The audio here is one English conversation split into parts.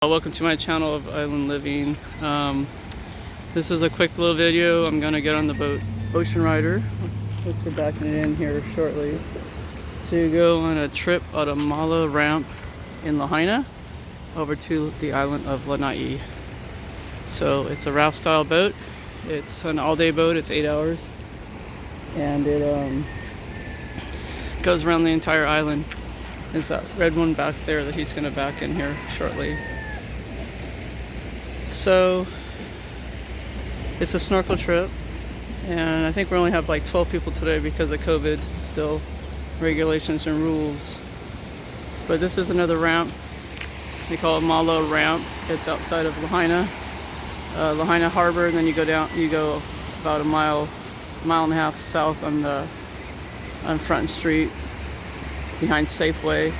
Welcome to my channel of island living. This is a quick little video. I'm gonna get on the boat Ocean Rider, which we're backing it in here shortly, to go on a trip out of Mala ramp in Lahaina over to the island of Lanai. So it's a raft style boat. It's an all-day boat. It's 8 hours, and it goes around the entire island. There's that red one back there that he's gonna back in here shortly. So it's a snorkel trip, and I think we only have like 12 people today because of COVID, still regulations and rules. But this is another ramp. They call it Mala ramp. It's outside of Lahaina, Lahaina Harbor, and then you go about a mile and a half south on Front Street behind Safeway.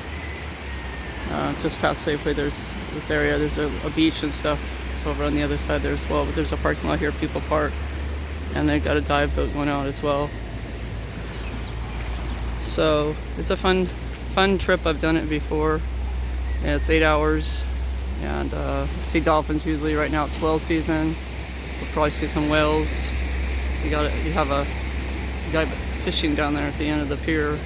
Just past Safeway, there's this area. There's a beach and stuff over on the other side there as well, but there's a parking lot here people park, and they've got a dive boat going out as well. So it's a fun trip. I've done it before, and it's 8 hours, and see dolphins usually. Right now it's whale season. We'll probably see some whales. You got a guy fishing down there at the end of the pier.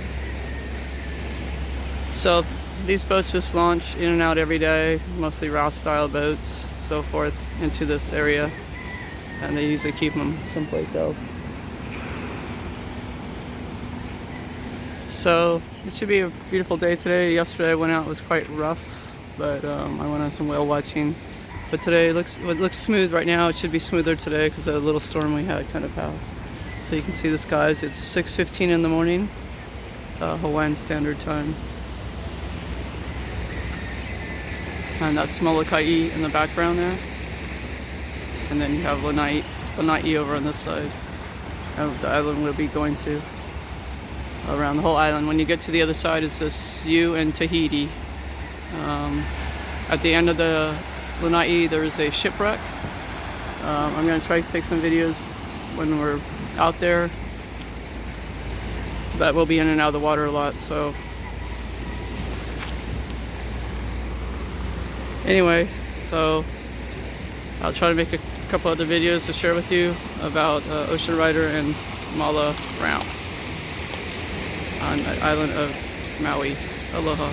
So these boats just launch in and out every day, mostly raft style boats, so forth, into this area, and they usually keep them someplace else. So it should be a beautiful day today. Yesterday I went out, it was quite rough, but I went on some whale watching. But today it looks smooth right now. It should be smoother today because the little storm we had kind of passed. So you can see the skies. It's 6:15 in the morning, Hawaiian Standard Time. And that's Molokai in the background there. And then you have Lanai over on this side of the island we'll be going to. Around the whole island. When you get to the other side, it's this U and Tahiti. At the end of the Lanai, there is a shipwreck. I'm going to try to take some videos when we're out there. But we'll be in and out of the water a lot, so. Anyway, so I'll try to make a couple other videos to share with you about Ocean Rider and Mala ramp on the island of Maui. Aloha.